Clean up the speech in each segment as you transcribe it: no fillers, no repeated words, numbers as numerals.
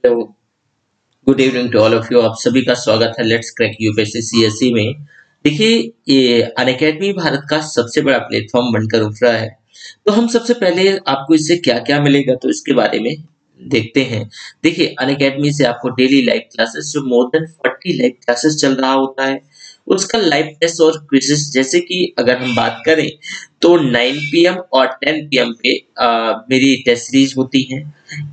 Hello, good evening to all of you. आप सभी का स्वागत है लेट्स क्रैक यूपीएससी सीएसई में। देखिए, ये अनअकैडमी भारत का सबसे बड़ा प्लेटफॉर्म बनकर उभरा है। तो हम सबसे पहले आपको इससे क्या-क्या मिलेगा तो इसके बारे में देखते हैं। देखिए, अनअकैडमी से आपको डेली लाइव क्लासेस जो मोर देन 40 लाइव क्लासेस चल रहा होता है, उसका लाइव टेस्ट और क्विज़ेस जैसे कि अगर हम बात करें तो 9 पीएम और 10 पीएम पे मेरी टेस्ट सीरीज होती हैं।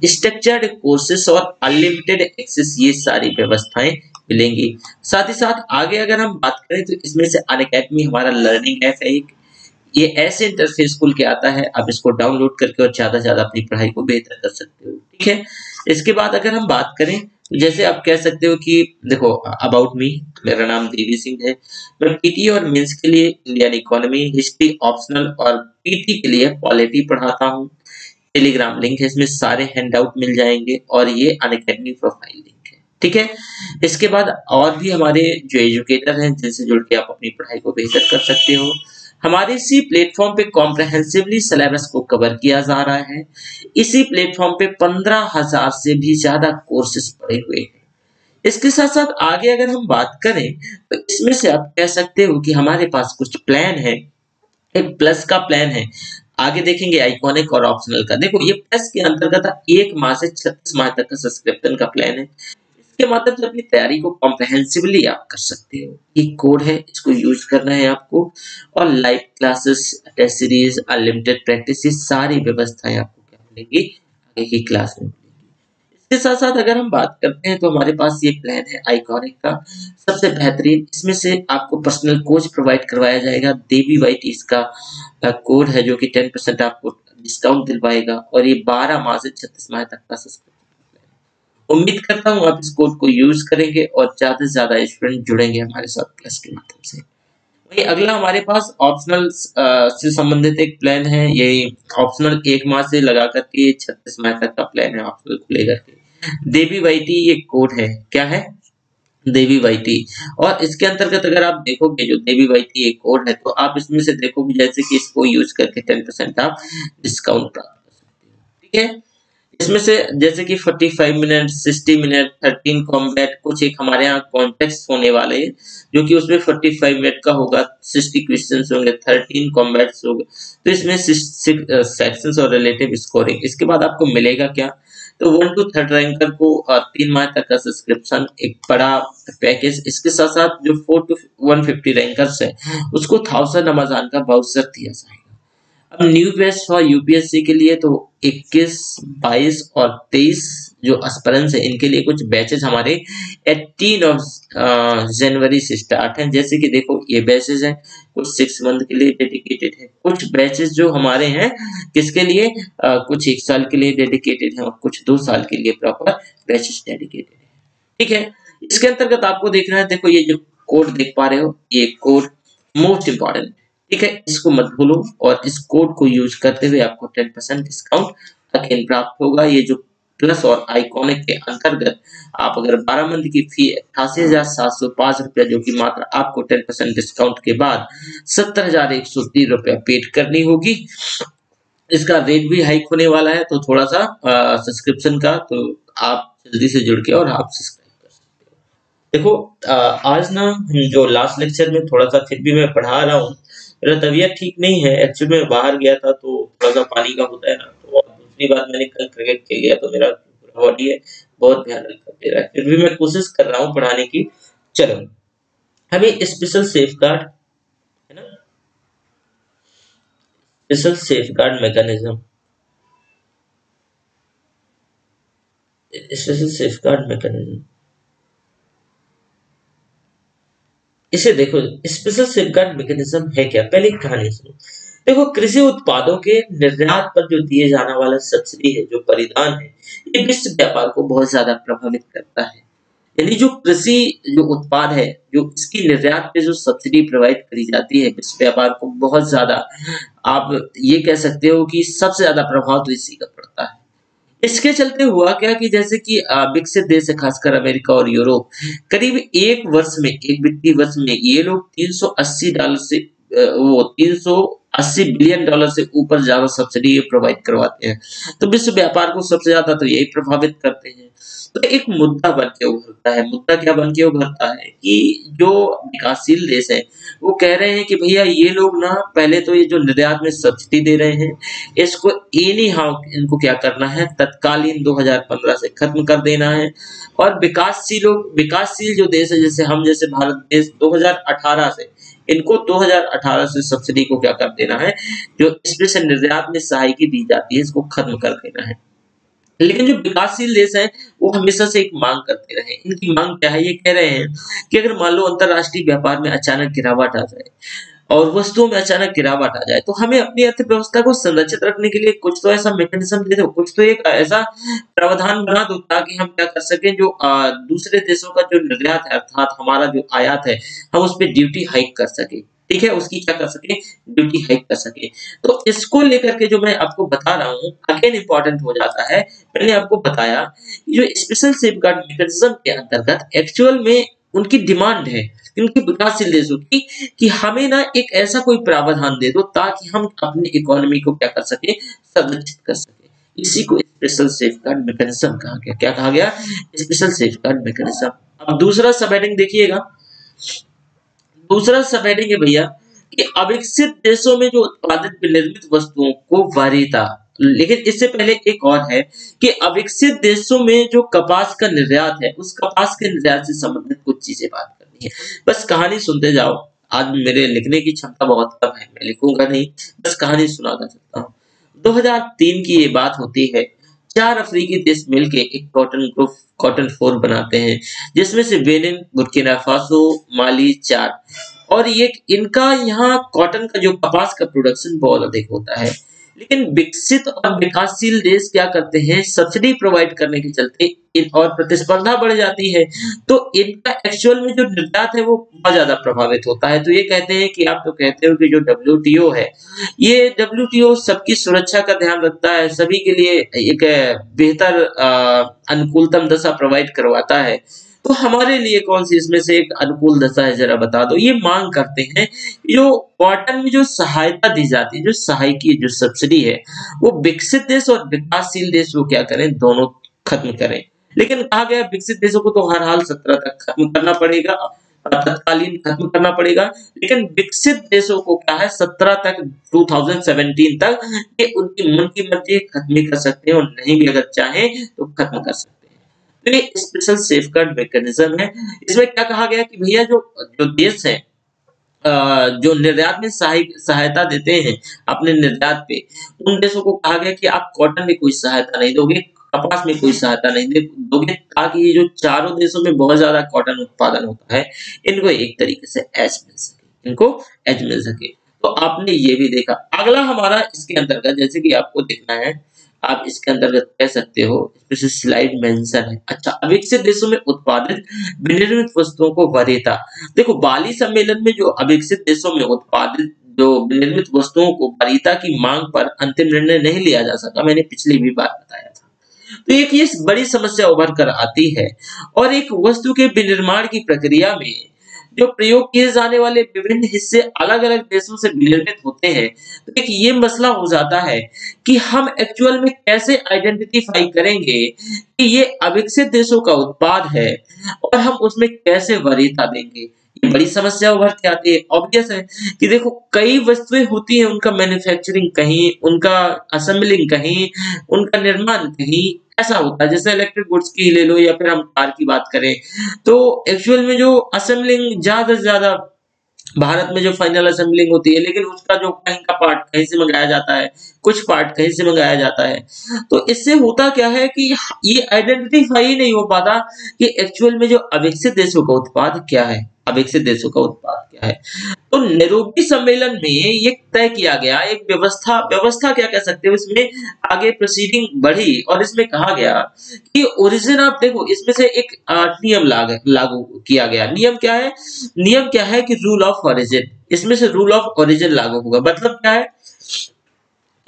स्ट्रक्चर्ड कोर्सेस और अनलिमिटेड एक्सेस ये सारी व्यवस्थाएं मिलेंगी। साथ ही साथ आगे अगर हम बात करें तो इसमें से अनअकैडमी हमारा लर्निंग ऐप है एक। ये ऐसे इंटरफेस खुल के आता है, आप इसको डाउनलोड करके और ज़्यादा से ज़्यादा अपनी पढ़ाई को बेहतर कर सकते हो। ठीक है, इसके बाद अगर हम बात करें जैसे आप कह सकते हो कि देखो अबाउट मी, मेरा नाम देवी सिंह है। मैं पीटी और मेंस के लिए इंडियन इकोनॉमी, हिस्ट्री ऑप्शनल और पीटी के लिए पॉलिटी पढ़ाता हूँ। टेलीग्राम लिंक है, इसमें सारे हैंडआउट मिल जाएंगे और ये अनअकैडमी प्रोफाइल लिंक है। ठीक है, इसके बाद और भी हमारे जो एजुकेटर हैं जिनसे जुड़ के आप अपनी पढ़ाई को बेहतर कर सकते हो। हमारे इसी प्लेटफॉर्म पे कॉम्प्रहेंसिवली सिलेबस को कवर किया जा रहा है। इसी प्लेटफॉर्म पे 15,000 से भी ज्यादा कोर्सेज पड़े हुए हैं। इसके साथ साथ आगे अगर हम बात करें तो इसमें से आप कह सकते हो कि हमारे पास कुछ प्लान है। एक प्लस का प्लान है, आगे देखेंगे आइकॉनिक और ऑप्शनल का। देखो ये प्लस के अंतर्गत 1 माह से 36 माह तक का सब्सक्रिप्शन का प्लान है। इसके माध्यम से अपनी तैयारी को कॉम्प्रहेंसिवली आप कर सकते हो। ये कोड है, इसको यूज करना है आपको। और live classes, test series, unlimited practice, ये सारी व्यवस्थाएं आपको क्या मिलेंगी आगे की क्लास में। इसके साथ साथ अगर हम बात करते हैं तो हमारे पास ये प्लान है आइकॉनिक का सबसे बेहतरीन। इसमें से आपको पर्सनल कोच प्रोवाइड करवाया जाएगा। देवी वाइट इसका कोड है जो कि 10% आपको डिस्काउंट दिलवाएगा और ये 12 माह से 36 माह तक का सब्सक्रिप्शन। उम्मीद करता हूँ आप इस कोड को यूज करेंगे और ज्यादा से ज्यादा स्टूडेंट जुड़ेंगे हमारे साथ प्लस के माध्यम से। वही अगला हमारे पास ऑप्शनल से संबंधित एक प्लान है। ये ऑप्शनल 1 माह से लगा करके 36 माह तक का प्लान है ऑप्शनल को लेकर के। देवी वाईटी ये कोड है, क्या है? देवी वाईटी। और इसके अंतर्गत अगर आप देखोगे जो देवी वाईटी ये कोड है तो आप इसमें से देखोगे जैसे कि इसको यूज करके 10% आप डिस्काउंट प्राप्त कर सकते हो। ठीक है, इसमें से जैसे कि 45 मिनट, 60 मिनट, 13 कॉम्बैट, कुछ एक हमारे यहाँ कॉन्टेक्स्ट होने वाले हैं जो कि उसमें 45 मिनट का होगा, 60 क्वेश्चंस होंगे, 13 कॉम्बैट्स होंगे। तो इसमें सेक्शंस और रिलेटिव स्कोरिंग। इसके बाद आपको मिलेगा क्या? तो 1 to 3rd रैंकर को 3 माह तक का सब्सक्रिप्शन, एक बड़ा पैकेज। इसके साथ साथ जो 4 to 150 रैंकर्स है उसको 1000 अमेज़न का वाउचर दिया जाएगा। अब न्यू बैच फॉर यूपीएससी के लिए तो 21, 22 और 23 जो एस्पिरेंट्स है इनके लिए कुछ बैचेस हमारे 18 जनवरी से स्टार्ट हैं। जैसे कि देखो ये बैचेस हैं, कुछ 6 मंथ के लिए डेडिकेटेड है, कुछ बैचेस जो हमारे हैं किसके लिए, कुछ 1 साल के लिए डेडिकेटेड है और कुछ 2 साल के लिए प्रॉपर बैचेस डेडिकेटेड है। ठीक है, इसके अंतर्गत आपको देखना है, देखो ये जो कोड देख पा रहे हो ये कोड मोस्ट इंपॉर्टेंट। ठीक है, इसको मत भूलो और इस कोड को यूज करते हुए आपको 10% डिस्काउंट अगेन प्राप्त होगा। ये जो प्लस और आइकॉनिक के अंतर्गत आप अगर 12 मंथ की फी 88,705 रुपया जो कि मात्र आपको 10% डिस्काउंट के बाद 70,130 रुपया पेड करनी होगी। इसका रेट भी हाइक होने वाला है तो थोड़ा सा सब्सक्रिप्शन का तो आप जल्दी से जुड़ के और आप सब्सक्राइब कर सकते हो। देखो आज ना जो लास्ट लेक्चर में थोड़ा सा फिर भी मैं पढ़ा रहा हूँ, मेरा तबीयत ठीक नहीं है। एक्चुअली मैं बाहर गया था तो थोड़ा सा पानी का होता है ना, तो दूसरी बात मैंने कल क्रिकेट खेल लिया तो मेरा बॉडी है बहुत ध्यान रखना दे रहा है। फिर भी मैं कोशिश कर रहा हूँ पढ़ाने की। चलो हमें स्पेशल सेफ गार्ड है ना, special safe guard mechanism, special safe guard mechanism, इसे देखो स्पेशल सेफगार्ड मैकेनिज्म है क्या, पहले कहानी सुनो। देखो कृषि उत्पादों के निर्यात पर जो दिए जाने वाला सब्सिडी है, जो परिधान है, ये विश्व व्यापार को बहुत ज्यादा प्रभावित करता है। यानी जो कृषि जो उत्पाद है, जो इसकी निर्यात पे जो सब्सिडी प्रोवाइड करी जाती है विश्व व्यापार को बहुत ज्यादा, आप ये कह सकते हो कि सबसे ज्यादा प्रभाव तो इसी का पड़ता है। इसके चलते हुआ क्या कि जैसे कि विकसित देश है खासकर अमेरिका और यूरोप, करीब एक वर्ष में, एक वित्तीय वर्ष में ये लोग $380 से वो $80 बिलियन से ऊपर ज्यादा सब्सिडी ये प्रोवाइड करवाते हैं। तो विश्व व्यापार को सबसे ज्यादा तो यही प्रभावित करते हैं। तो एक मुद्दा बन के उभरता है, मुद्दा क्या बन के उभरता है कि जो विकासशील देश है वो कह रहे हैं कि भैया ये लोग ना पहले तो ये जो निर्यात में सब्सिडी दे रहे हैं इसको एनी हाउ इनको क्या करना है, तत्कालीन 2015 से खत्म कर देना है। और विकासशील जो देश है जैसे हम जैसे भारत देश 2018 से, इनको 2018 से सब्सिडी को क्या कर देना है, जो स्पेशल निर्यात में सहायता दी जाती है इसको खत्म कर देना है। लेकिन जो विकासशील देश है वो हमेशा से एक मांग करते रहे। इनकी मांग क्या है, ये कह रहे हैं कि अगर मान लो अंतरराष्ट्रीय व्यापार में अचानक गिरावट आ जाए और वस्तुओं में अचानक गिरावट आ जाए तो हमें अपनी अर्थव्यवस्था को संरक्षित रखने के लिए कुछ तो ऐसा मैकेनिज्म दे दो, कुछ तो एक ऐसा प्रावधान बना दो ताकि हम क्या कर सकें, जो दूसरे देशों का जो निर्यात है अर्थात हमारा जो आयात है हम उस पर ड्यूटी हाइक कर सके। ठीक है, उसकी क्या कर सके, ड्यूटी हाइक कर सके। तो इसको लेकर के जो मैं आपको बता रहा हूँ अगेन इंपॉर्टेंट हो जाता है। मैंने आपको बताया जो स्पेशल सेफगार्ड मैकेनिज्म के अंतर्गत एक्चुअल में उनकी डिमांड है उनकी विकासशील देशों की कि हमें ना एक ऐसा कोई प्रावधान दे दो ताकि हम अपनी इकोनॉमी को क्या कर सके, संरक्षित कर सके। इसी को स्पेशल सेफगार्ड मैकेनिज्म कहा गया। क्या कहा गया, स्पेशल सेफगार्ड मैकेनिज्म। अब दूसरा सब हेडिंग देखिएगा, दूसरा सब हेडिंग है भैया कि अविकसित देशों में जो उत्पादित विनिर्मित वस्तुओं को वरीयता। लेकिन इससे पहले एक और है कि अविकसित देशों में जो कपास का निर्यात है उस कपास के निर्यात से संबंधित कुछ चीजें बात करनी है। बस कहानी सुनते जाओ, आज मेरे लिखने की क्षमता बहुत कम है, मैं लिखूंगा नहीं, बस कहानी सुनाता चलता हूँ। 2003 की ये बात होती है, 4 अफ्रीकी देश मिलके एक कॉटन 4 बनाते हैं जिसमें से बेनिन, बुर्किना फासो, माली, चाद। और ये इनका यहाँ कॉटन का जो कपास का प्रोडक्शन बहुत अधिक होता है। लेकिन विकसित और विकासशील देश क्या करते हैं, सब्सिडी प्रोवाइड करने के चलते और प्रतिस्पर्धा बढ़ जाती है तो इनका एक्चुअल में जो निर्यात है वो बहुत ज्यादा प्रभावित होता है। तो ये कहते हैं कि आप तो कहते हो कि जो WTO है ये WTO सबकी सुरक्षा का ध्यान रखता है, सभी के लिए एक बेहतर अनुकूलतम दशा प्रोवाइड करवाता है, तो हमारे लिए कौन सी इसमें से एक अनुकूल दशा है जरा बता दो। ये मांग करते हैं जो कॉटन में जो सहायता दी जाती है, जो सहायकी जो सब्सिडी है वो विकसित देश और विकासशील देश वो क्या करें, दोनों खत्म करें। लेकिन कहा गया विकसित देशों को तो हर हाल 17 तक खत्म करना पड़ेगा, तत्कालीन खत्म करना पड़ेगा। लेकिन विकसित देशों को क्या है 17 तक 2017 तक ये उनकी मन की मर्जी खत्म भी कर सकते हैं और नहीं भी अगर चाहे तो खत्म कर सकते हैं। तो ये स्पेशल सेफगार्ड मैकेनिज्म है। इसमें क्या कहा गया कि भैया जो जो देश है जो निर्यात में सहायता देते हैं अपने निर्यात पे, उन देशों को कहा गया कि आप कॉटन में कोई सहायता नहीं दोगे, कपास में कोई सहायता नहीं दोगे ताकि ये जो चारों देशों में बहुत ज्यादा कॉटन उत्पादन होता है इनको एक तरीके से एज मिल सके, इनको एज मिल सके। तो आपने ये भी देखा। अगला हमारा इसके अंतर्गत जैसे कि आपको देखना है, आप इसके अंतर्गत कह सकते हो इसमें स्लाइड मेंशन है। अच्छा, अविकसित देशों में उत्पादित विनिर्मित वस्तुओं को वरीयता। देखो बाली सम्मेलन में जो अविकसित देशों में उत्पादित जो विनिर्मित वस्तुओं को वरीयता की मांग पर अंतिम निर्णय नहीं लिया जा सका, मैंने पिछली भी बार बताया था। तो एक ये बड़ी समस्या उभर कर आती है और एक वस्तु के विनिर्माण की प्रक्रिया में जो प्रयोग किए जाने वाले विभिन्न हिस्से अलग अलग देशों से विनिर्मित होते हैं, तो एक ये मसला हो जाता है कि हम एक्चुअल में कैसे आइडेंटिफाई करेंगे कि ये अविकसित देशों का उत्पाद है और हम उसमें कैसे वरीयता देंगे। ये बड़ी समस्या उभर के आती है। ऑब्वियस है कि देखो कई वस्तुएं होती हैं, उनका मैन्युफैक्चरिंग कहीं, उनका असेंबलिंग कहीं, उनका निर्माण कहीं ऐसा होता है। जैसे इलेक्ट्रिक गुड्स की ले लो या फिर हम कार की बात करें तो एक्चुअल में जो असेंबलिंग ज्यादा से ज्यादा भारत में जो फाइनल असेंबलिंग होती है, लेकिन उसका जो कहीं का पार्ट कहीं से मंगाया जाता है, कुछ पार्ट कहीं से मंगाया जाता है। तो इससे होता क्या है कि ये आइडेंटिफाई ही नहीं हो पाता कि एक्चुअल में जो अविकसित देशों का उत्पाद क्या है, अविकसित देशों का उत्पाद क्या है। तो नैरोबी सम्मेलन में ये तय किया गया एक व्यवस्था क्या कह सकते हो, इसमें आगे प्रोसीडिंग बढ़ी और इसमें कहा गया कि ओरिजिन आप देखो इसमें से एक नियम लागू किया गया। नियम क्या है कि रूल ऑफ ओरिजिन, इसमें से रूल ऑफ ओरिजिन लागू होगा। मतलब क्या है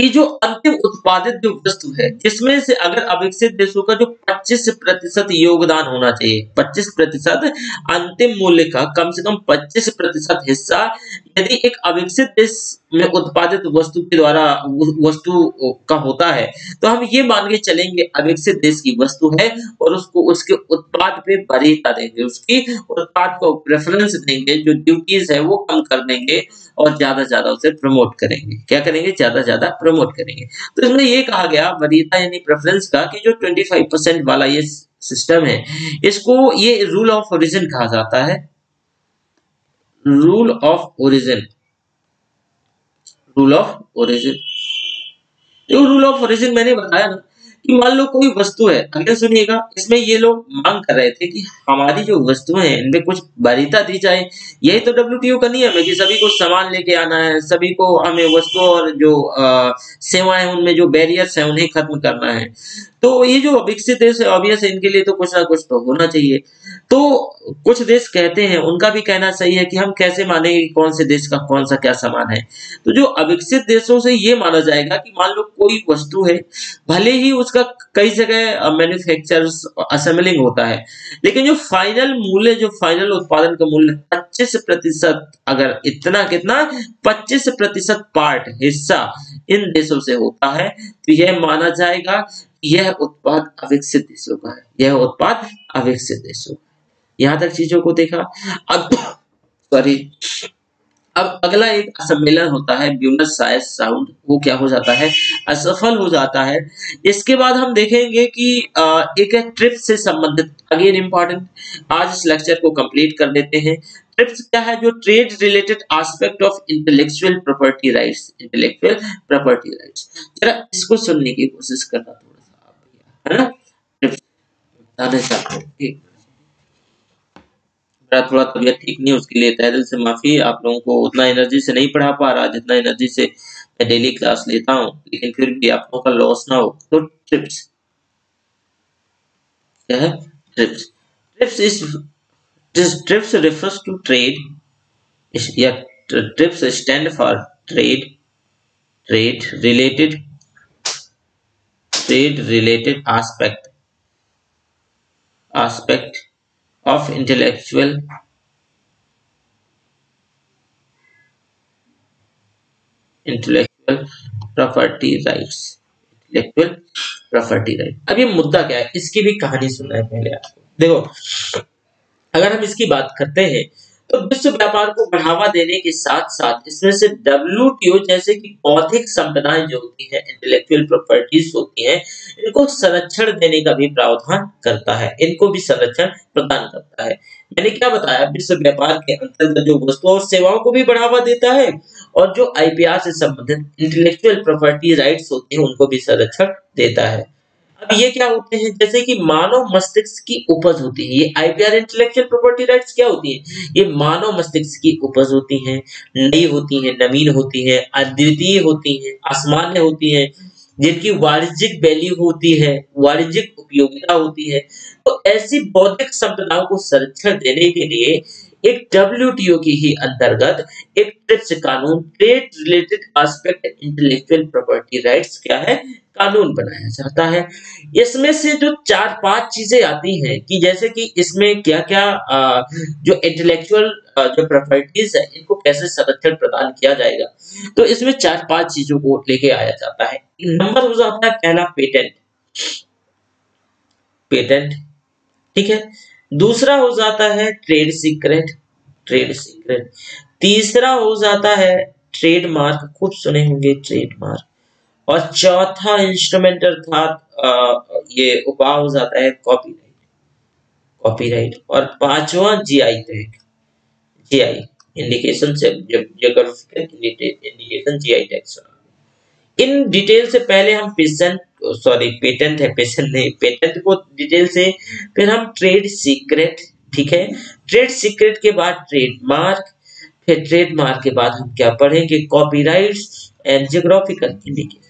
कि जो अंतिम उत्पादित जो वस्तु है जिसमें से अगर अविकसित देशों का जो 25% योगदान होना चाहिए, 25% अंतिम मूल्य का कम से कम 25% हिस्सा यदि एक अविकसित देश में उत्पादित वस्तु के द्वारा वस्तु का होता है, तो हम ये मान के चलेंगे अविकसित देश की वस्तु है और उसको उसके उत्पाद पे वरीयता देंगे, उसकी उत्पाद को प्रेफरेंस देंगे, जो ड्यूटीज है वो कम कर देंगे और ज्यादा उसे प्रमोट करेंगे। क्या करेंगे? ज्यादा प्रमोट करेंगे। तो इसमें ये कहा गया वरीयता यानी प्रेफरेंस का कि जो 25% वाला ये सिस्टम है, इसको ये रूल ऑफ ओरिजिन कहा जाता है। Rule of origin, rule of origin. जो रूल ऑफ ओरिजिन मैंने बताया ना कि मान लो कोई वस्तु है, अगर सुनिएगा, इसमें ये लोग मांग कर रहे थे कि हमारी जो वस्तुएं हैं इनमें कुछ वरीयता दी जाए। यही तो डब्ल्यूटीओ का नियम है कि सभी को सामान लेके आना है, सभी को हमें वस्तु और जो सेवाएं उनमें जो बैरियर्स हैं उन्हें खत्म करना है। तो ये जो विकसित देश है ऑब्वियस है इनके लिए तो कुछ ना कुछ तो होना चाहिए। तो कुछ देश कहते हैं, उनका भी कहना सही है कि हम कैसे मानेंगे कि कौन से देश का कौन सा क्या सामान है। तो जो अविकसित देशों से ये माना जाएगा कि मान लो कोई वस्तु है, भले ही उसका कई जगह मैन्युफैक्चरर्स असेंबलिंग होता है, लेकिन जो फाइनल मूल्य, जो फाइनल उत्पादन का मूल्य 25%, अगर इतना कितना 25% पार्ट हिस्सा इन देशों से होता है, तो यह माना जाएगा यह उत्पाद अविकसित देशों का है, यह उत्पाद अविकसित देशों का। यहां तक चीजों को देखा। अब सॉरी, अब अगला एक सम्मेलन होता है ब्यूनस आयर्स साउंड, वो क्या हो जाता है? असफल हो जाता है। इसके बाद हम देखेंगे कि एक है ट्रिप्स से संबंधित, अगेन इंपॉर्टेंट। आज इस लेक्चर को कंप्लीट कर देते हैं। ट्रिप्स क्या है? जो trade related aspect of intellectual property rights, intellectual property rights. जरा इसको सुनने की कोशिश करना थोड़ा सा आप, है ना? ट्रिप्स बताना चाहता हूँ, मेरा थोड़ा तबीयत ठीक नहीं, उसके लिए तहे दिल से माफी। आप लोगों को उतना एनर्जी से नहीं पढ़ा पा रहा जितना एनर्जी से मैं डेली क्लास लेता हूँ, लेकिन फिर भी आप लोगों का लॉस ना हो। तो ट्रिप्स क्या है? Trips, trips refers to trade, या trips stand for trade related aspect of intellectual property rights, intellectual property right. अब ये मुद्दा क्या है, इसकी भी कहानी सुनना है पहले आपको। देखो, अगर हम इसकी बात करते हैं तो विश्व व्यापार को बढ़ावा देने के साथ साथ इसमें से डब्ल्यूटीओ जैसे कि बौद्धिक संपदाएं जो होती हैं, इंटेलेक्चुअल प्रॉपर्टीज होती हैं, इनको संरक्षण देने का भी प्रावधान करता है, इनको भी संरक्षण प्रदान करता है। मैंने क्या बताया? विश्व व्यापार के अंतर्गत जो वस्तुओं और सेवाओं को भी बढ़ावा देता है और जो आईपीआर से संबंधित इंटेलेक्चुअल प्रॉपर्टी राइट्स होती हैं उनको भी संरक्षण देता है। अब ये क्या होते हैं? जैसे कि मानव मस्तिष्क की उपज होती है, ये आईपीआर इंटेलेक्चुअल प्रॉपर्टी राइट्स क्या होती है? ये मानव मस्तिष्क की उपज होती हैं, नई होती हैं, नवीन होती हैं, अद्वितीय होती हैं, असामान्य होती हैं, जिनकी वाणिज्यिक वैल्यू होती है, वाणिज्यिक उपयोगिता होती है। तो ऐसी बौद्धिक संपदाओं को संरक्षण देने के लिए एक डब्ल्यूटीओ की ही अंतर्गत एक ट्रिप्स कानून, trade related aspect intellectual property rights क्या है? कानून बनाया जाता है। इसमें से जो 4-5 चीजें आती हैं कि जैसे कि इसमें क्या-क्या जो इंटेलेक्चुअल जो प्रॉपर्टीज है इनको कैसे संरक्षण प्रदान किया जाएगा, तो इसमें 4-5 चीजों को लेके आया जाता है। नंबर हो जाता है पहला पेटेंट, ठीक है। दूसरा हो जाता है ट्रेड सीक्रेट, तीसरा हो जाता है ट्रेडमार्क, खूब सुने होंगे ट्रेडमार्क, और चौथा इंस्ट्रूमेंट अर्थात ये उपाय हो जाता है कॉपीराइट, और पांचवा जीआई टैग, जीआई इंडिकेशन से geographical indication, GI tag. In detail से पहले हम पेटेंट को डिटेल से, फिर हम ट्रेड सीक्रेट, ठीक है, ट्रेड सीक्रेट के बाद ट्रेडमार्क, फिर ट्रेडमार्क के बाद हम क्या पढ़ेंगे? Copyrights and geographical indication.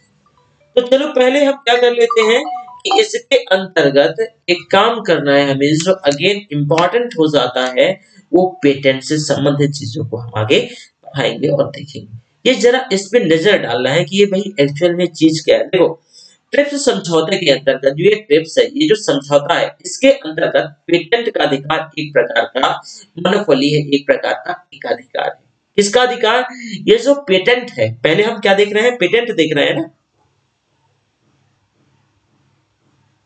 तो चलो पहले हम क्या कर लेते हैं कि इसके अंतर्गत एक काम करना है हमें, जो अगेन इंपॉर्टेंट हो जाता है, वो पेटेंट से संबंधित चीजों को हम आगे पढ़ाएंगे और देखेंगे। ये जरा इस पे नजर डालना है कि ये भाई एक्चुअल में चीज क्या है। देखो, ट्रिप्स समझौते के अंतर्गत जो ये ट्रिप्स है, ये जो समझौता है, इसके अंतर्गत पेटेंट का अधिकार एक प्रकार का मोनोपोली है, एक प्रकार का एकाधिकार है। किसका अधिकार? ये जो पेटेंट है, पहले हम क्या देख रहे हैं, पेटेंट देख रहे हैं ना,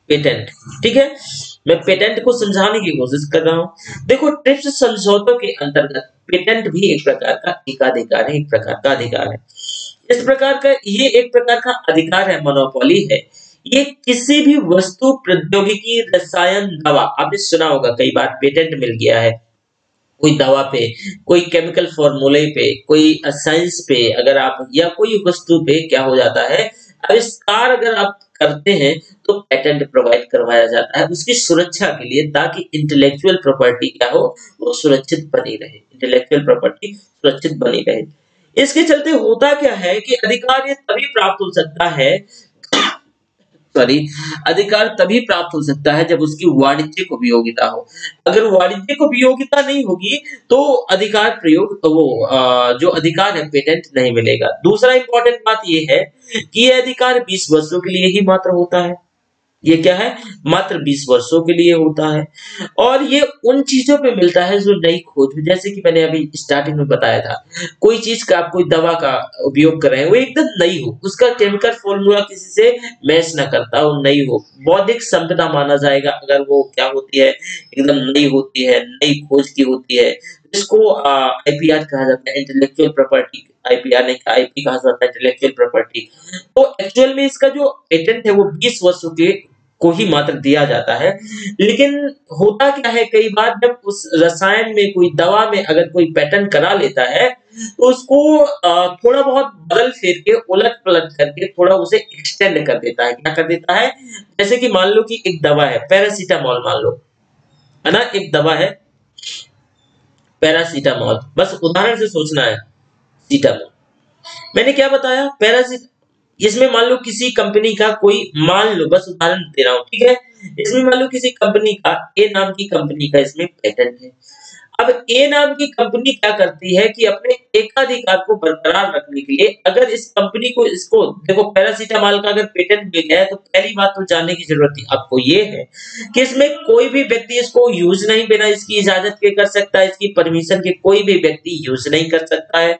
पेटेंट। ठीक है, मैं पेटेंट को समझाने की कोशिश कर रहा हूं। देखो, ट्रिप्स समझौतों के अंतर्गत पेटेंट भी एक प्रकार का एकाधिकार है, एक प्रकार का अधिकार है। इस प्रकार का ये एक प्रकार का अधिकार है, मोनोपोली है। ये किसी भी वस्तु, प्रौद्योगिकी, रसायन, दवा, आपने सुना होगा कई बार पेटेंट मिल गया है कोई दवा पे, कोई केमिकल फॉर्मूले पे, कोई साइंस पे, अगर आप या कोई वस्तु पे क्या हो जाता है, आविष्कार अगर आप करते हैं तो पेटेंट प्रोवाइड करवाया जाता है उसकी सुरक्षा के लिए, ताकि इंटेलेक्चुअल प्रॉपर्टी क्या हो, वो सुरक्षित बनी रहे, इंटेलेक्चुअल प्रॉपर्टी सुरक्षित बनी रहे। इसके चलते होता क्या है कि अधिकार ये तभी प्राप्त हो सकता है, सॉरी, अधिकार तभी प्राप्त हो सकता है जब उसकी वाणिज्यिक उपयोगिता हो। अगर वाणिज्यिक उपयोगिता नहीं होगी तो अधिकार प्रयोग, तो वो जो अधिकार है पेटेंट नहीं मिलेगा। दूसरा इंपॉर्टेंट बात ये है कि ये अधिकार 20 वर्षों के लिए ही मात्र होता है। ये क्या है, मात्र 20 वर्षों के लिए होता है। और ये उन चीजों पे मिलता है जो नई खोज, जैसे कि मैंने अभी स्टार्टिंग में बताया था, कोई चीज का, आप कोई दवा का उपयोग कर रहे हैं, वो एकदम नई हो, उसका केमिकल फॉर्मूला किसी से मैच ना करता हो, नई हो, बौद्धिक संपदा माना जाएगा अगर वो क्या होती है, एकदम नई होती है, नई खोज की होती है। इसको आईपीआर कहा जाता है, इंटेलेक्चुअल प्रॉपर्टी। आईपीआर नहीं, आईपी कहा जाता है, इंटेलेक्चुअल प्रॉपर्टी। तो एक्चुअल में इसका जो पेटेंट है वो 20 वर्षों के को ही मात्र दिया जाता है। लेकिन होता क्या है, कई बार जब उस रसायन में, कोई दवा में अगर कोई पेटेंट करा लेता है तो उसको थोड़ा बहुत बदल फेर के, उलट पलट करके थोड़ा उसे एक्सटेंड कर देता है। क्या कर देता है, जैसे कि मान लो कि एक दवा है पैरासीटामोल, मान लो, है ना, एक दवा है पैरासीटामोल, बस उदाहरण से सोचना है, सीटामोल, मैंने क्या बताया, पैरासीट, इसमें मान लो किसी कंपनी का कोई, मान लो बस उदाहरण दे रहा हूं, ठीक है, इसमें मान लो किसी कंपनी का, ए नाम की कंपनी का इसमें पेटेंट है। अब ए नाम की कंपनी क्या करती है कि अपने एकाधिकार को बरकरार रखने के लिए, अगर इस कंपनी को, इसको देखो, पैरासीटामोल का अगर पेटेंट मिल गया है तो पहली बात तो जानने की जरूरत आपको ये है कि इसमें कोई भी व्यक्ति इसको यूज नहीं, बिना इसकी इजाजत के कर सकता है, इसकी परमिशन के कोई भी व्यक्ति यूज नहीं कर सकता है।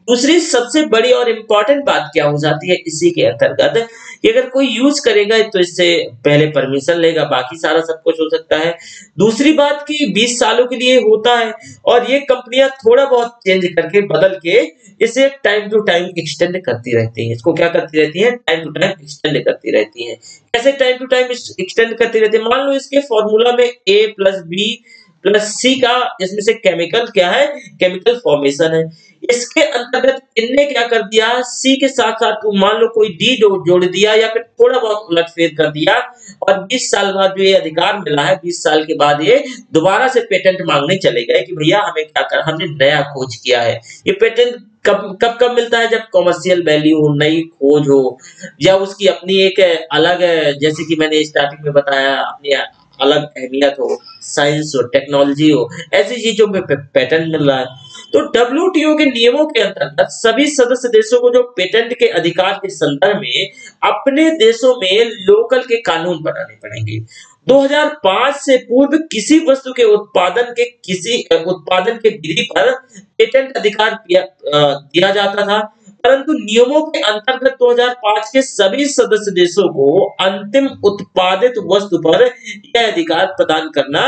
दूसरी सबसे बड़ी और इम्पोर्टेंट बात क्या हो जाती है इसी के अंतर्गत, कि अगर कोई यूज करेगा तो इससे पहले परमिशन लेगा, बाकी सारा सब कुछ हो सकता है। दूसरी बात कि 20 सालों के लिए होता है, और ये कंपनियां थोड़ा बहुत चेंज करके, बदल के इसे टाइम टू टाइम एक्सटेंड करती रहती हैं। इसको क्या करती रहती हैं, टाइम टू टाइम एक्सटेंड करती रहती हैं। कैसे टाइम टू टाइम एक्सटेंड करती रहती है, मान लो इसके फॉर्मूला में ए प्लस बी प्लस सी का, इसमें से केमिकल क्या है, केमिकल फॉर्मेशन है, इसके अंतर्गत इनने क्या कर दिया, सी के साथ साथ मान लो कोई डी जोड़ दिया, या फिर थोड़ा बहुत उलटफेर कर दिया, और 20 साल बाद जो ये अधिकार मिला है, 20 साल के बाद ये दोबारा से पेटेंट मांगने चले गए कि भैया हमें क्या कर, हमने नया खोज किया है। ये पेटेंट कब कब कब मिलता है, जब कॉमर्शियल वैल्यू हो, नई खोज हो, या उसकी अपनी एक अलग, जैसे कि मैंने स्टार्टिंग में बताया, अपनी अलग अहमियत हो, साइंस हो, टेक्नोलॉजी हो, ऐसी चीजों में पेटेंट मिल रहा है। तो डब्ल्यूटीओ के नियमों के अंतर्गत सभी सदस्य देशों को जो पेटेंट के अधिकार के संदर्भ में अपने देशों में लोकल के कानून बनाने पड़ेंगे। 2005 से पूर्व किसी वस्तु के उत्पादन के विधि पर पेटेंट अधिकार दिया जाता था, परंतु नियमों के अंतर्गत 2005 के सभी सदस्य देशों को अंतिम उत्पादित वस्तु पर यह अधिकार प्रदान करना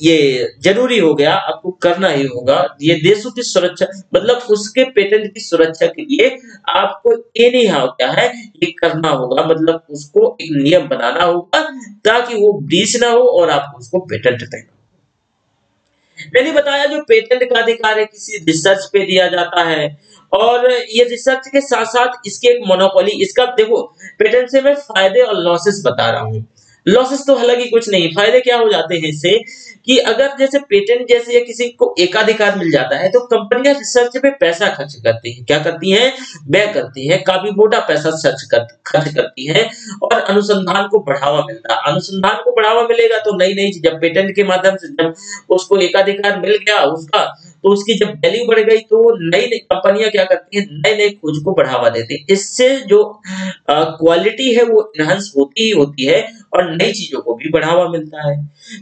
ये जरूरी हो गया, आपको करना ही होगा। ये देशों की सुरक्षा, मतलब उसके पेटेंट की सुरक्षा के लिए आपको एनी हाउ क्या है, ये करना होगा, मतलब उसको एक नियम बनाना होगा ताकि वो ब्रीच ना हो और आपको उसको पेटेंट देना। मैंने बताया जो पेटेंट का अधिकार है किसी रिसर्च पे दिया जाता है, और ये रिसर्च के साथ साथ इसके एक मोनोपोली, इसका देखो पेटेंट से मैं फायदे और लॉसेस बता रहा हूँ। लॉसेस तो हालांकि कुछ नहीं, फायदे क्या हो जाते हैं इससे कि अगर जैसे पेटेंट जैसे या किसी को एकाधिकार मिल जाता है तो कंपनियां रिसर्च पे पैसा खर्च करती हैं, क्या करती हैं, व्यय करती हैं, काफी मोटा पैसा खर्च करती हैं और अनुसंधान को बढ़ावा मिलता है। अनुसंधान को बढ़ावा मिलेगा तो नई नई जब पेटेंट के माध्यम से जब उसको एकाधिकार मिल गया उसका, तो उसकी जब वैल्यू बढ़ गई तो नई नई कंपनियां क्या करती हैं, नए नए खोज को बढ़ावा देती हैं। इससे जो क्वालिटी है वो इनहांस होती ही होती है और नई चीजों को भी बढ़ावा मिलता है।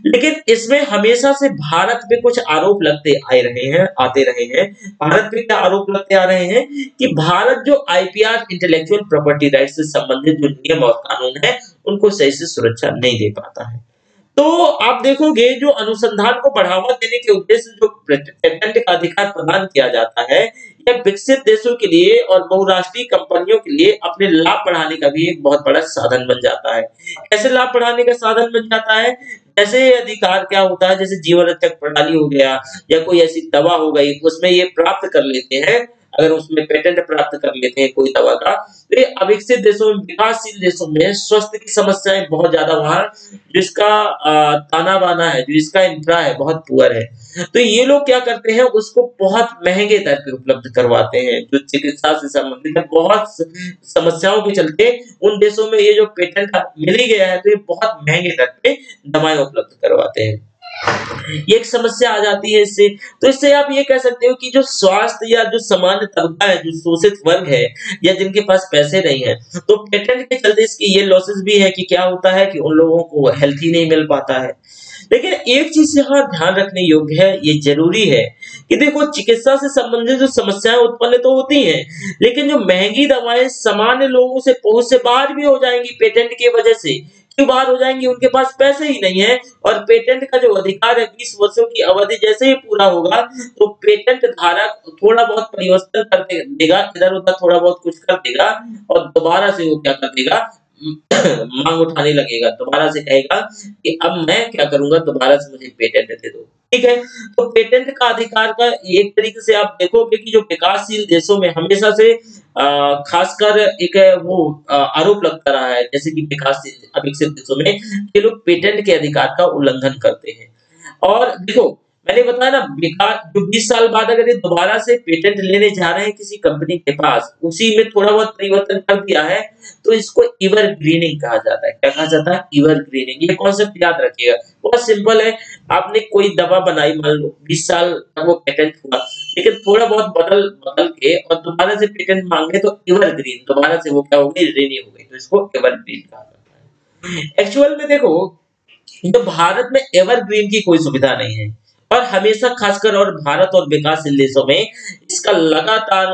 लेकिन इसमें हमेशा से भारत पे कुछ आरोप आते रहे हैं। भारत पे क्या आरोप लगते आ रहे हैं कि भारत जो आईपीआर इंटेलेक्चुअल प्रॉपर्टी राइट से संबंधित जो नियम और कानून है उनको सही से सुरक्षा नहीं दे पाता है। तो आप देखोगे जो अनुसंधान को बढ़ावा देने के उद्देश्य से जो पेटेंट का अधिकार प्रदान किया जाता है, यह विकसित देशों के लिए और बहुराष्ट्रीय कंपनियों के लिए अपने लाभ बढ़ाने का भी एक बहुत बड़ा साधन बन जाता है। कैसे लाभ बढ़ाने का साधन बन जाता है? जैसे ये अधिकार क्या होता है, जैसे जीवन रक्षक प्रणाली हो गया या कोई ऐसी दवा हो गई, उसमें ये प्राप्त कर लेते हैं, अगर उसमें पेटेंट प्राप्त कर लेते हैं कोई दवा का, तो ये अविकसित देशों में, विकासशील देशों में स्वास्थ्य की समस्याएं बहुत ज्यादा वहां जिसका ताना बाना है, जो इसका इंफ्रा है बहुत पुअर है, तो ये लोग क्या करते हैं उसको बहुत महंगे दर पे उपलब्ध करवाते हैं। जो चिकित्सा से संबंधित है, बहुत समस्याओं के चलते उन देशों में ये जो पेटेंट मिल ही गया है तो ये बहुत महंगे दर पे दवाएं उपलब्ध करवाते हैं। ये एक समस्या आ जाती है इससे। तो इससे आप ये कह सकते हो कि जो स्वास्थ्य या जो सामान्य तबका है, जो शोषित वर्ग है या जिनके पास पैसे नहीं है, तो पेटेंट के चलते इसकी ये लॉसेस भी है कि क्या होता है कि उन लोगों को हेल्थ ही नहीं मिल पाता है। लेकिन एक चीज यहाँ ध्यान रखने योग्य है, ये जरूरी है कि देखो चिकित्सा से संबंधित जो समस्याएं उत्पन्न तो होती हैं, लेकिन जो महंगी दवाएं सामान्य लोगों से पहुंच से बाहर भी हो जाएंगी पेटेंट की वजह से। क्यों बाहर हो जाएंगी? उनके पास पैसे ही नहीं है और पेटेंट का जो अधिकार है 20 वर्षों की अवधि जैसे ही पूरा होगा तो पेटेंट धारक थोड़ा बहुत परिवर्तन कर देगा, इधर उधर थोड़ा बहुत कुछ कर देगा और दोबारा से वो क्या कर देगा, मांग उठाने लगेगा, दोबारा से कहेगा कि अब मैं क्या करूंगा, दोबारा से मुझे पेटेंट दे दो। ठीक है, तो पेटेंट का अधिकार का एक तरीके से आप देखोगे कि जो विकासशील देशों में हमेशा से खासकर एक वो आरोप लगता रहा है, जैसे कि विकासशील अविकसित देशों में ये लोग पेटेंट के अधिकार का उल्लंघन करते हैं। और देखो मैंने बताया ना, विकास जो 20 साल बाद अगर ये दोबारा से पेटेंट लेने जा रहे हैं किसी कंपनी के पास, उसी में थोड़ा बहुत परिवर्तन कर दिया है, तो इसको एवरग्रीनिंग कहा जाता है। क्या कहा जाता है? एवरग्रीनिंग। ये कॉन्सेप्ट याद रखिएगा, बहुत सिंपल है। आपने कोई दवा बनाई, मान लो 20 साल तक वो पेटेंट हुआ, लेकिन थोड़ा बहुत बदल बदल के और दोबारा से पेटेंट मांगे तो एवरग्रीन, दोबारा से वो क्या हो गई, रिन्यू हो गई, तो इसको एवरग्रीन कहा जाता है। एक्चुअल में देखो, तो भारत में एवरग्रीन की कोई सुविधा नहीं है और हमेशा खासकर और भारत और विकासशील देशों में इसका लगातार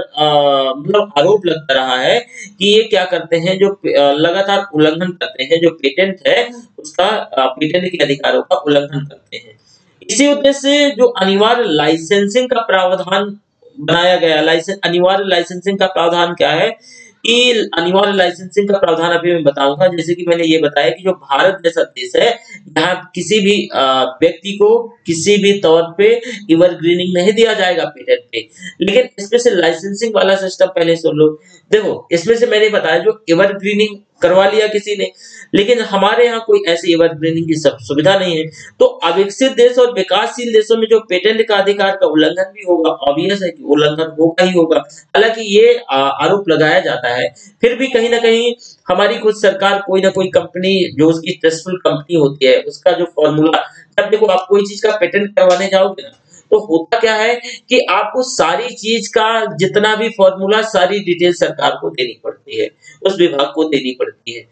मतलब आरोप लगता रहा है कि ये क्या करते हैं, जो लगातार उल्लंघन करते हैं, जो पेटेंट है उसका पेटेंट के अधिकारों का उल्लंघन करते हैं। इसी उद्देश्य से जो अनिवार्य लाइसेंसिंग का प्रावधान बनाया गया, अनिवार्य लाइसेंसिंग का प्रावधान क्या है कि अनिवार्य लाइसेंसिंग का प्रावधान अभी मैं बताऊंगा। जैसे कि मैंने ये बताया कि जो भारत जैसा देश है, यहाँ किसी भी व्यक्ति को किसी भी तौर पे एवरग्रीनिंग नहीं दिया जाएगा पेटेंट पे, लेकिन इसमें से लाइसेंसिंग वाला सिस्टम पहले सुन लो। देखो इसमें से मैंने बताया जो एवरग्रीनिंग करवा लिया किसी ने, लेकिन हमारे यहाँ कोई ऐसी एवरग्रीनिंग की सुविधा नहीं है। तो अविकसित देश और विकासशील देशों में जो पेटेंट का अधिकार का उल्लंघन भी होगा, ऑब्वियस है कि उल्लंघन होगा ही होगा। हालांकि ये आरोप लगाया जाता है, फिर भी कहीं ना कहीं हमारी कुछ सरकार कोई ना कोई कंपनी जो उसकी ट्रस्टफुल कंपनी होती है उसका जो फॉर्मूला, जब देखो आप कोई चीज का पेटेंट करवाने जाओगे ना, तो होता क्या है कि आपको सारी चीज का जितना भी फॉर्मूला, सारी डिटेल सरकार को देनी पड़ती है, उस विभाग को देनी पड़ती है।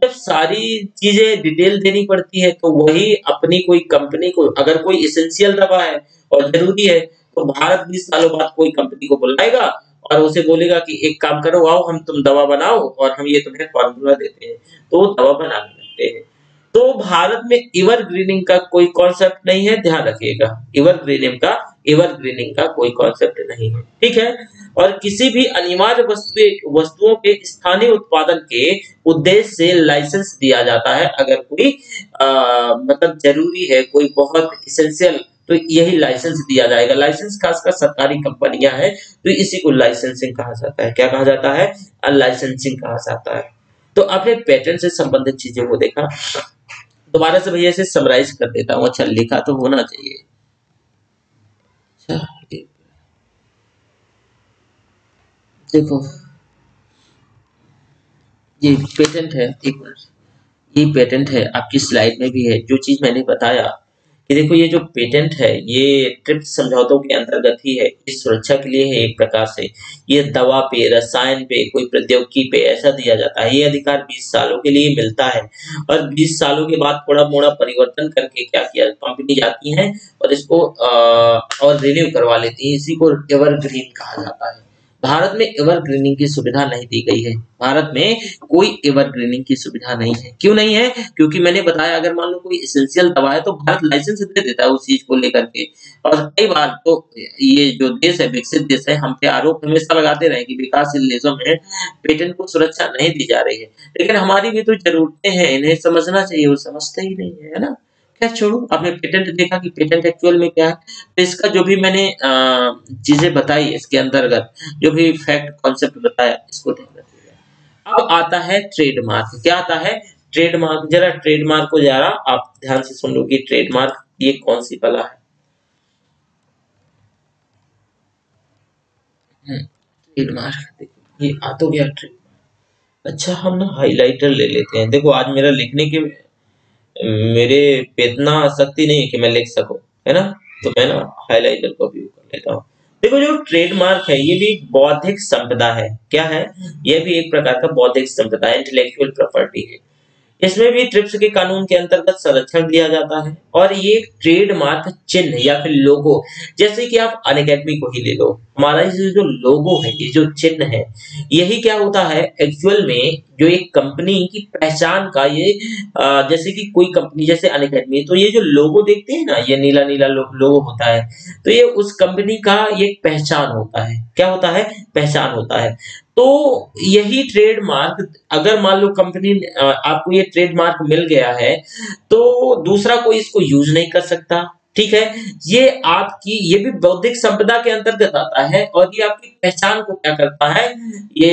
जब सारी चीजें डिटेल देनी पड़ती है तो वही अपनी कोई कंपनी को, अगर कोई एसेंशियल दवा है और जरूरी है, तो भारत 20 सालों बाद कोई कंपनी को बुलाएगा और उसे बोलेगा कि एक काम करो, आओ हम तुम दवा बनाओ और हम ये तुम्हें फॉर्मूला देते हैं, तो वो दवा बनाने लगते हैं। तो भारत में एवरग्रीनिंग का कोई कॉन्सेप्ट नहीं है, ध्यान रखिएगा। एवरग्रीनिंग का कोई कॉन्सेप्ट नहीं है, ठीक है। और किसी भी अनिवार्य वस्तुओं के स्थानीय उत्पादन के उद्देश्य से लाइसेंस दिया जाता है। अगर कोई मतलब जरूरी है, कोई बहुत इसेंशियल, तो यही लाइसेंस दिया जाएगा। लाइसेंस खासकर सरकारी कंपनियां हैं, तो इसी को लाइसेंसिंग कहा जाता है। क्या कहा जाता है? लाइसेंसिंग कहा जाता है। तो आपने पेटेंट से संबंधित चीजों को देखा। दोबारा से भैया इसे समराइज कर देता हूँ। अच्छा लिखा तो होना चाहिए। अच्छा देखो ये पेटेंट है, एक मिनट, ये पेटेंट है, आपकी स्लाइड में भी है जो चीज मैंने बताया कि देखो ये जो पेटेंट है ये ट्रिप्स समझौतों के अंतर्गत ही है। इस सुरक्षा के लिए है एक प्रकार से। ये दवा पे, रसायन पे, कोई प्रौद्योगिकी पे ऐसा दिया जाता है। ये अधिकार 20 सालों के लिए मिलता है और 20 सालों के बाद थोड़ा मोड़ा परिवर्तन करके क्या किया, कंपनी जाती है और इसको और रिन्यू करवा लेती है। इसी को एवरग्रीन कहा जाता है। भारत में एवरग्रीनिंग की सुविधा नहीं दी गई है। भारत में कोई एवरग्रीनिंग की सुविधा नहीं है। क्यों नहीं है? क्योंकि मैंने बताया अगर मान लो कोई एसेंशियल दवा है तो भारत लाइसेंस दे देता है उस चीज को लेकर के। और कई बार तो ये जो देश है, विकसित देश है, हम पे आरोप हमेशा लगाते रहे कि विकासशील देशों में पेटेंट को सुरक्षा नहीं दी जा रही है। लेकिन हमारी भी तो जरूरतें हैं, इन्हें समझना चाहिए, वो समझते ही नहीं है ना। क्या छोड़ो, आपने पेटेंट देखा कि पेटेंट एक्चुअल में क्या है। तो इसका जो भी मैंने चीजें बताई इसके अंतर्गत, जो भी फैक्ट कॉन्सेप्ट बताया, इसको ध्यान रखिएगा। अब आता है ट्रेडमार्क। क्या आता है? ट्रेडमार्क। जरा ट्रेडमार्क को जरा आप ध्यान से सुन लो कि ट्रेडमार्क ये कौन सी कला है। ट्रेडमार्क देखो ये आ तो गया ट्रेडमार्क। अच्छा हम ना हाइलाइटर ले लेते हैं। देखो आज मेरा लिखने के मेरे पे इतना शक्ति नहीं है कि मैं लिख सकूं, है ना। तो मैं ना हाइलाइटर का उपयोग कर लेता हूँ। देखो जो ट्रेडमार्क है ये भी एक बौद्धिक संपदा है। क्या है? यह भी एक प्रकार का बौद्धिक संपदा है, इंटेलेक्चुअल प्रॉपर्टी है। इसमें भी ट्रिप्स के कानून के अंतर्गत संरक्षण दिया जाता है। और ये ट्रेडमार्क चिन्ह या फिर लोगो, जैसे कि आप अनअकैडमी को ही ले लो, हमारा ये जो लोगो है, ये जो चिन्ह है, यही क्या होता है एक्चुअल में जो एक कंपनी की पहचान का ये जैसे कि कोई कंपनी जैसे अनअकैडमी, तो ये जो लोगो देखते हैं ना, ये नीला नीला लोगो होता है, तो ये उस कंपनी का ये पहचान होता है। क्या होता है? पहचान होता है। तो यही ट्रेडमार्क, अगर मान लो कंपनी आपको ये ट्रेडमार्क मिल गया है तो दूसरा कोई इसको यूज नहीं कर सकता। ठीक है, ये आपकी ये भी बौद्धिक संपदा के अंतर्गत आता है और ये आपकी पहचान को क्या करता है, ये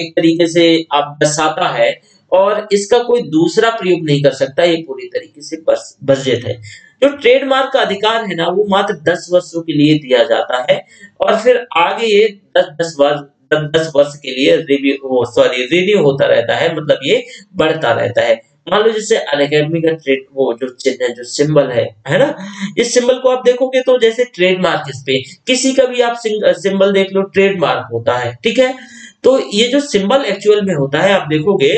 एक तरीके से आप दर्शाता है और इसका कोई दूसरा प्रयोग नहीं कर सकता। ये पूरी तरीके से वर्जित है। जो ट्रेडमार्क का अधिकार है ना वो मात्र 10 वर्षों के लिए दिया जाता है और फिर आगे ये 10 वर्ष के लिए रिन्यू होता रहता है, मतलब ये बढ़ता रहता है। मान लो जैसे अनअकैडमी का ट्रेड वो जो चिन्ह है, जो सिंबल है ना, इस सिंबल को आप देखोगे तो जैसे ट्रेडमार्क, इस पे किसी का भी आप सिंबल देख लो, ट्रेडमार्क होता है। ठीक है, तो ये जो सिंबल एक्चुअल में होता है आप देखोगे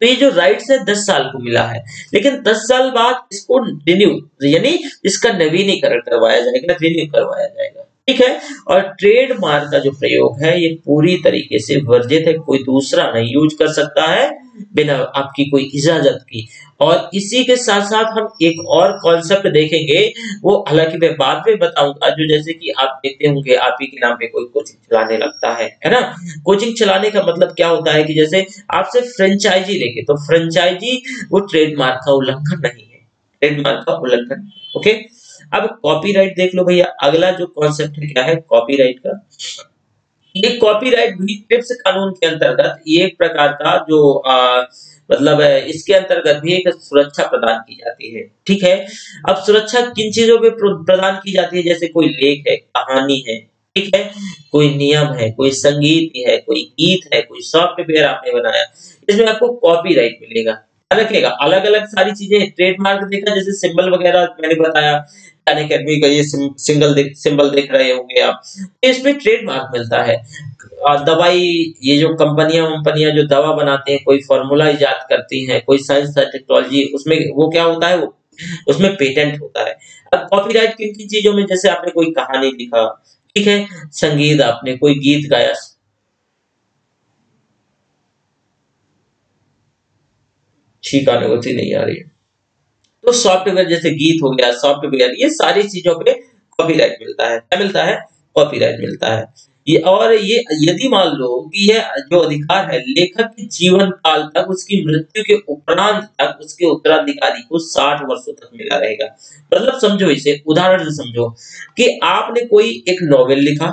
तो ये जो राइट्स है 10 साल को मिला है, लेकिन 10 साल बाद इसको रिन्यू यानी इसका नवीनीकरण करवाया जाएगा, रिन्यू करवाया जाएगा। ठीक है, और ट्रेडमार्क का जो प्रयोग है ये पूरी तरीके से वर्जित है, कोई दूसरा नहीं यूज कर सकता है बिना आपकी कोई इजाजत की। और इसी के साथ साथ हम एक और कॉन्सेप्ट देखेंगे, वो हालांकि मैं बाद में बताऊंगा, जो जैसे कि आप देखते होंगे आप ही के नाम पे कोई कोचिंग चलाने लगता है ना। कोचिंग चलाने का मतलब क्या होता है कि जैसे आपसे फ्रेंचाइजी लेके, तो फ्रेंचाइजी वो ट्रेडमार्क का उल्लंघन नहीं है, ट्रेडमार्क का उल्लंघन। ओके, अब कॉपीराइट देख लो भैया। अगला जो कॉन्सेप्ट है क्या है कॉपीराइट का। ये कॉपीराइट भी ट्रिप्स कानून के अंतर्गत ये एक प्रकार का जो मतलब है, इसके अंतर्गत भी एक सुरक्षा प्रदान की जाती है। ठीक है, अब सुरक्षा किन चीजों पे प्रदान की जाती है, जैसे कोई लेख है, कहानी है, ठीक है, कोई नियम है, कोई संगीत है, कोई गीत है, कोई सॉफ्टवेयर आपने बनाया, इसमें आपको कॉपीराइट मिलेगा। ध्यान रखिएगा, अलग अलग सारी चीजें। ट्रेडमार्क देखा जैसे सिंबल वगैरह मैंने बताया, अनअकैडमी का ये सिंबल देख रहे होंगे आप, इसमें ट्रेडमार्क मिलता है। दवाई, ये जो कंपनियां वंपनियां जो दवा बनाते हैं, कोई फार्मूला इजाद करती हैं, कोई साइंस और टेक्नोलॉजी, उसमें वो क्या होता है, वो उसमें पेटेंट होता है। अब कॉपीराइट किन किन चीजों में, जैसे आपने कोई कहानी लिखा, ठीक है, संगीत, आपने कोई गीत गाया, ठीक अनुभूति नहीं आ रही है, तो सॉफ्टवेयर जैसे गीत हो गया, सॉफ्टवेयर, ये सारी चीजों पे कॉपीराइट मिलता है। क्या मिलता है? कॉपीराइट मिलता है। ये और ये यदि मान लो कि यह जो अधिकार है लेखक के जीवन काल तक, उसकी मृत्यु के उपरांत तक उसके उत्तराधिकारी को 60 वर्षों तक मिला रहेगा। मतलब समझो, इसे उदाहरण से समझो कि आपने कोई एक नॉवेल लिखा,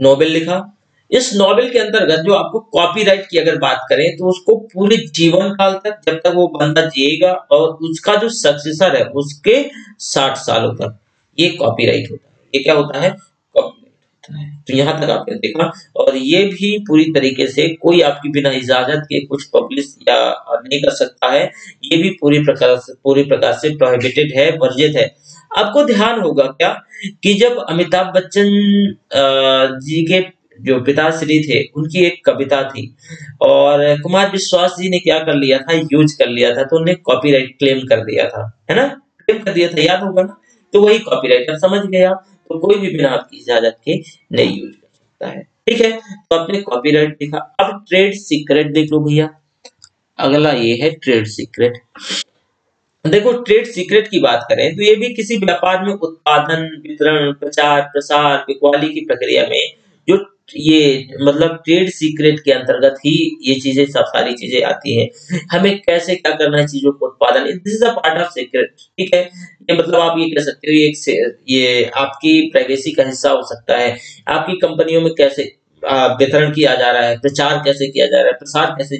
नोवेल लिखा, इस नॉवेल के अंतर्गत जो आपको कॉपीराइट की अगर बात करें तो उसको पूरे जीवन काल तक, जब तक वो बंदा जिएगा और उसका जो सक्सेसर है उसके 60 सालों तक, ये कॉपीराइट होता है। ये क्या होता है? कॉपीराइट होता है। तो यहाँ तक आपने देखा, और ये भी पूरी तरीके से कोई आपकी बिना इजाजत के कुछ पब्लिश या नहीं कर सकता है। ये भी पूरी प्रकार से प्रोहिबिटेड है, वर्जित है। आपको ध्यान होगा क्या कि जब अमिताभ बच्चन जी के जो पिताश्री थे, उनकी एक कविता थी और कुमार विश्वास जी ने क्या कर लिया था, यूज कर लिया था, तो उन्हें कॉपीराइट क्लेम कर दिया था, है ना? क्लेम कर दिया था, याद होगा ना? तो वही कॉपीराइट, अब समझ गए आप? तो कोई भी बिना आपकी इजाजत के नहीं यूज कर सकता है, ठीक है? तो आपने कॉपीराइट देखा। अब ट्रेड सीक्रेट देख लो भैया। अगला ये है ट्रेड सीक्रेट। देखो, ट्रेड सीक्रेट की बात करें तो ये भी किसी व्यापार में उत्पादन, वितरण, प्रचार, प्रसार, बिकवाली की प्रक्रिया में जो ये मतलब ट्रेड सीक्रेट के अंतर्गत ही ये चीजें, सब सारी चीजें आती हैं। हमें कैसे क्या करना है चीजों को उत्पादन, this is a part of secret, ठीक है? ये मतलब आप ये कह सकते हो ये आपकी प्राइवेसी का हिस्सा हो सकता है। आपकी कंपनियों में कैसे वितरण किया जा रहा है, प्रचार कैसे किया जा रहा है, प्रसार कैसे,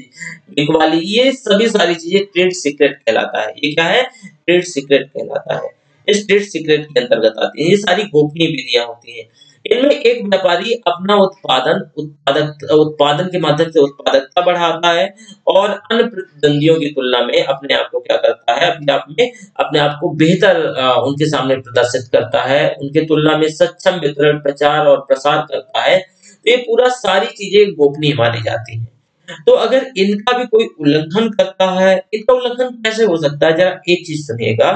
बिकवाली, ये सभी सारी चीजें ट्रेड सीक्रेट कहलाता है। ये क्या है? ट्रेड सीक्रेट कहलाता है। इस ट्रेड सीक्रेट के अंतर्गत आती है। ये सारी गोपनीय विधियां होती हैं। इनमें एक व्यापारी अपना उत्पादन के माध्यम से उत्पादकता बढ़ाता है और अन्य प्रतिद्वंदियों की तुलना में अपने आप को क्या करता है, अपने आप को बेहतर उनके सामने प्रदर्शित करता है, उनके तुलना में सक्षम वितरण, प्रचार और प्रसार करता है। तो ये पूरा सारी चीजें गोपनीय मानी जाती हैं। तो अगर इनका भी कोई उल्लंघन करता है, इनका उल्लंघन कैसे हो सकता है, जरा एक चीज सुनिएगा।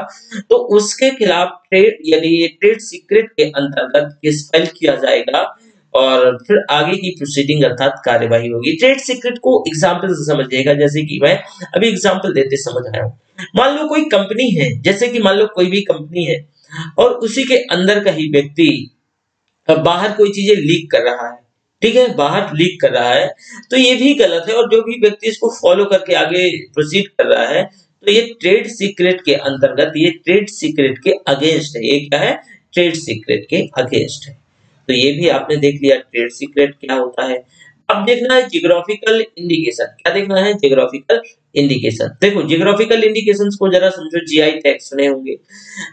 तो उसके खिलाफ ट्रेड यानी ट्रेड सीक्रेट के अंतर्गत केस फाइल किया जाएगा और फिर आगे की प्रोसीडिंग अर्थात कार्यवाही होगी। ट्रेड सीक्रेट को एग्जाम्पल से समझिएगा, जैसे कि मैं अभी एग्जाम्पल देते समझ आया हूँ। मान लो कोई कंपनी है, जैसे कि मान लो कोई भी कंपनी है और उसी के अंदर का ही व्यक्ति बाहर कोई चीजें लीक कर रहा है, ठीक है? बाहर लीक कर रहा है, तो ये भी गलत है। और जो भी व्यक्ति इसको फॉलो करके आगे प्रोसीड कर रहा है, तो ये ट्रेड सीक्रेट के अंतर्गत, ये ट्रेड सीक्रेट के अगेंस्ट है। ये क्या है? ट्रेड सीक्रेट के अगेंस्ट है। तो ये भी आपने देख लिया ट्रेड सीक्रेट क्या होता है। अब देखना है जियोग्राफिकल इंडिकेशन। क्या देखना है? Geographical indication. देखो, जियोग्राफिकल इंडिकेशंस को जरा समझो। जीआई टैग सुने होंगे।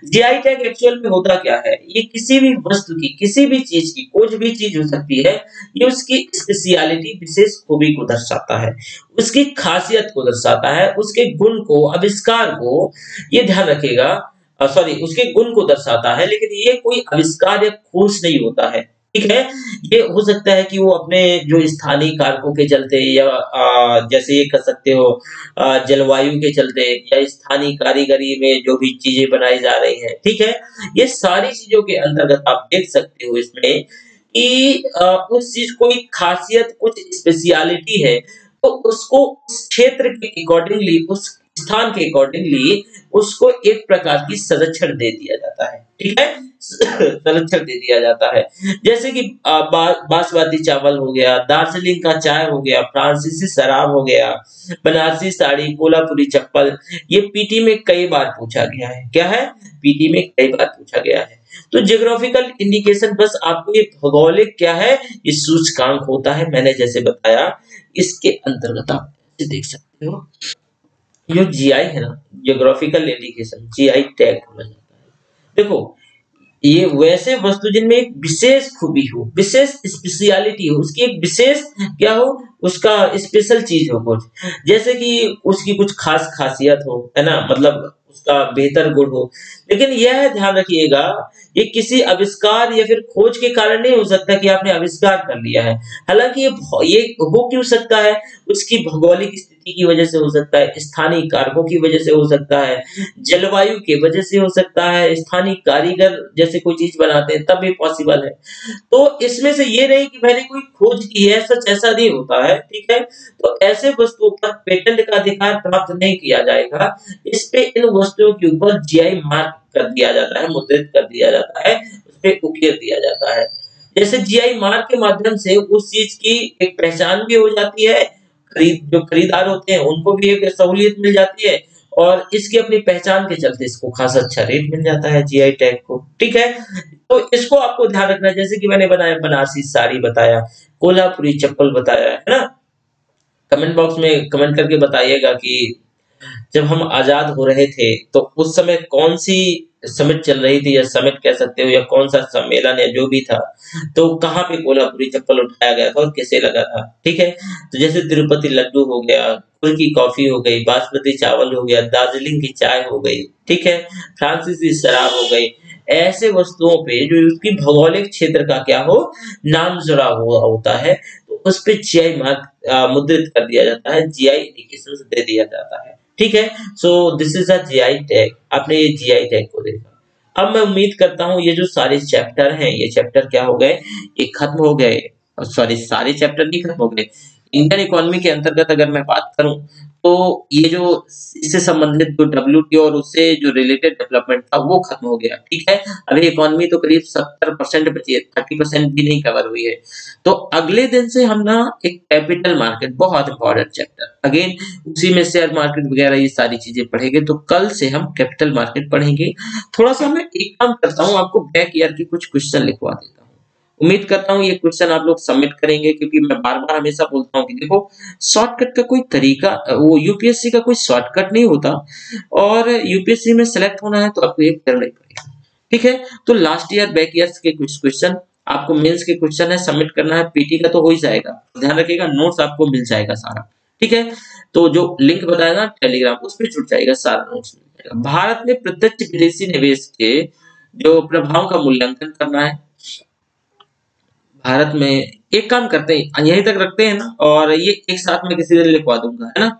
जीआई टैग एक्चुअल में होता क्या है? ये किसी भी वस्तु की, किसी भी चीज की, कुछ भी चीज हो सकती है, ये उसकी स्पेशलिटी, विशेष खूबी को दर्शाता है, उसकी खासियत को दर्शाता है, उसके गुण को, आविष्कार को, ये ध्यान रखेगा, सॉरी, उसके गुण को दर्शाता है। लेकिन ये कोई आविष्कार या खोज नहीं होता है, ठीक है? ये हो सकता है कि वो अपने जो स्थानीय कारकों के चलते या जैसे ये कह सकते हो जलवायु के चलते या स्थानीय कारीगरी में जो भी चीजें बनाई जा रही हैं, ठीक है? ये सारी चीजों के अंतर्गत आप देख सकते हो इसमें कि उस चीज कोई खासियत, कुछ स्पेशलिटी है, तो उसको उस क्षेत्र के अकॉर्डिंगली, उस स्थान के अकॉर्डिंगली उसको एक प्रकार की संरक्षण दे दिया जाता है, ठीक है? संरक्षण दे दिया जाता है। जैसे कि बासमती चावल हो गया, दार्जिलिंग का चाय हो गया, फ्रांसीसी शराब हो गया, बनारसी साड़ी, कोल्हापुरी चप्पल। ये पीटी में कई बार पूछा गया है। क्या है? पीटी में कई बार पूछा गया है। तो जियोग्राफिकल इंडिकेशन बस आपको, ये भौगोलिक क्या है, ये सूचकांक होता है, मैंने जैसे बताया। इसके अंतर्गत आप देख सकते हो जो जीआई है ना, जियोग्राफिकल इंडिकेशन, जीआई टैग बोला जाता है। देखो, ये वैसे वस्तु जिनमें एक विशेष खूबी हो, विशेष स्पेशलिटी हो, उसकी एक विशेष क्या हो, उसका स्पेशल चीज हो कुछ, जैसे कि उसकी कुछ खास खासियत हो, है ना, मतलब उसका बेहतर गुण हो। लेकिन यह ध्यान रखिएगा, ये किसी आविष्कार या फिर खोज के कारण नहीं हो सकता कि आपने आविष्कार कर लिया है। हालांकि ये हो क्यों सकता है? उसकी भौगोलिक स्थिति की वजह से हो सकता है, स्थानीय कारकों की वजह से हो सकता है, जलवायु की वजह से हो सकता है, स्थानीय कारीगर जैसे कोई चीज बनाते हैं तब भी पॉसिबल है। तो इसमें से ये नहीं कि मैंने कोई खोज की है, सच ऐसा नहीं होता है, ठीक है? तो ऐसे वस्तुओं पर पेटेंट का अधिकार प्राप्त नहीं किया जाएगा। इस पे इन वस्तुओं के ऊपर जीआई मार्क कर दिया जाता है, मुद्रित कर दिया जाता है, उस पे उकेर दिया जाता है। जैसे जीआई मार्क के माध्यम से उस चीज की एक पहचान भी हो जाती है, जो खरीदार होते हैं उनको भी एक सहूलियत मिल जाती है, और इसकी अपनी पहचान के चलते इसको खासा अच्छा रेट मिल जाता है जीआई टैग को, ठीक है। तो इसको आपको ध्यान रखना है, जैसे कि मैंने बनाया बनारसी साड़ी बताया, कोल्हापुरी चप्पल बताया, है ना। कमेंट बॉक्स में कमेंट करके बताइएगा कि जब हम आजाद हो रहे थे तो उस समय कौन सी समिट चल रही थी, या समिट कह सकते हो, या कौन सा सम्मेलन या जो भी था, तो कहाँ पे कोल्हापुरी चप्पल उठाया गया था और कैसे लगा था, ठीक है। तो जैसे तिरुपति लड्डू हो गया, गुड़ की कॉफी हो गई, बासमती चावल हो गया, दार्जिलिंग की चाय हो गई, ठीक है, फ्रांसीसी शराब हो गई। ऐसे वस्तुओं पे जो उसकी भौगोलिक क्षेत्र का क्या हो, नाम जुड़ा हुआ होता है, तो उस पे जीआई मार्क मुद्रित कर दिया जाता है, जीआई इंडिकेशन दे दिया जाता है, ठीक है। So this is a GI tag. आपने ये जीआई टैग को देखा। अब मैं उम्मीद करता हूँ ये जो सारे चैप्टर हैं, ये चैप्टर क्या हो गए, ये खत्म हो गए। सॉरी, सारे चैप्टर नहीं खत्म हो गए। इंडियन इकोनॉमी के अंतर्गत अगर मैं बात करूं, तो ये जो इससे संबंधित जो डब्ल्यूटीओ और उससे जो रिलेटेड डेवलपमेंट था वो खत्म हो गया, ठीक है। अभी इकोनॉमी तो करीब 70% बची है, 30% भी नहीं कवर हुई है। तो अगले दिन से हम ना एक कैपिटल मार्केट, बहुत इंपॉर्टेंट चैप्टर, अगेन उसी में शेयर मार्केट वगैरह ये सारी चीजें पढ़ेंगे। तो कल से हम कैपिटल मार्केट पढ़ेंगे। थोड़ा सा मैं एक काम करता हूँ, आपको बैक ईयर के कुछ क्वेश्चन लिखवा देता हूँ। उम्मीद करता हूँ ये क्वेश्चन आप लोग सबमिट करेंगे, क्योंकि मैं बार बार हमेशा बोलता हूँ कि देखो, शॉर्टकट का कोई तरीका, वो यूपीएससी का कोई शॉर्टकट नहीं होता, और यूपीएससी में सेलेक्ट होना है तो आपको ये करना ही पड़ेगा, ठीक है। तो लास्ट ईयर बैक ईयर्स के कुछ क्वेश्चन, आपको मेंस के क्वेश्चन है, सबमिट करना है। पीटी का तो हो ही जाएगा, ध्यान रखिएगा, नोट्स आपको मिल जाएगा सारा, ठीक है। तो जो लिंक बताया ना टेलीग्राम, उस पर जुड़ जाएगा, सारा नोट्स मिल जाएगा। भारत में प्रत्यक्ष विदेशी निवेश के जो प्रभाव का मूल्यांकन करना है। भारत में एक काम करते हैं, यहीं तक रखते हैं ना, और ये एक साथ में किसी दिन लिखवा दूंगा, है ना।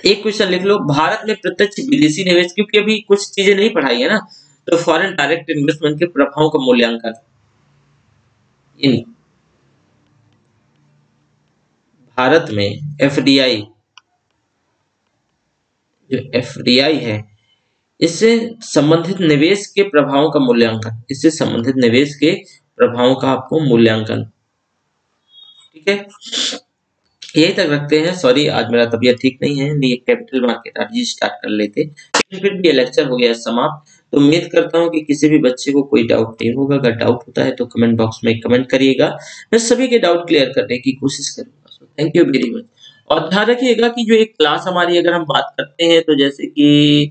एक क्वेश्चन लिख लो, भारत में प्रत्यक्ष विदेशी निवेश, क्योंकि अभी कुछ चीजें नहीं पढ़ाई है ना, तो फॉरेन डायरेक्ट इन्वेस्टमेंट के प्रभाव का मूल्यांकन इन भारत में एफडीआई, जो एफडीआई है, इससे संबंधित निवेश के प्रभावों का मूल्यांकन, इससे संबंधित निवेश के प्रभावों का आपको मूल्यांकन, ठीक है। यही तक रखते हैं। सॉरी, आज मेरा तबीयत ठीक नहीं है, नहीं कैपिटल मार्केट आज ही स्टार्ट कर लेते, लेकिन फिर भी ये लेक्चर हो गया समाप्त। तो उम्मीद करता हूँ कि किसी भी बच्चे को कोई डाउट नहीं होगा। अगर डाउट होता है तो कमेंट बॉक्स में कमेंट करिएगा, मैं सभी के डाउट क्लियर करने की कोशिश करूंगा। So thank you very much. और ध्यान रखिएगा कि जो एक क्लास हमारी अगर हम बात करते हैं, तो जैसे कि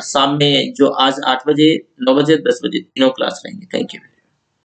शाम में जो आज 8 बजे, 9 बजे, 10 बजे तीनों क्लास रहेंगे। Thank you.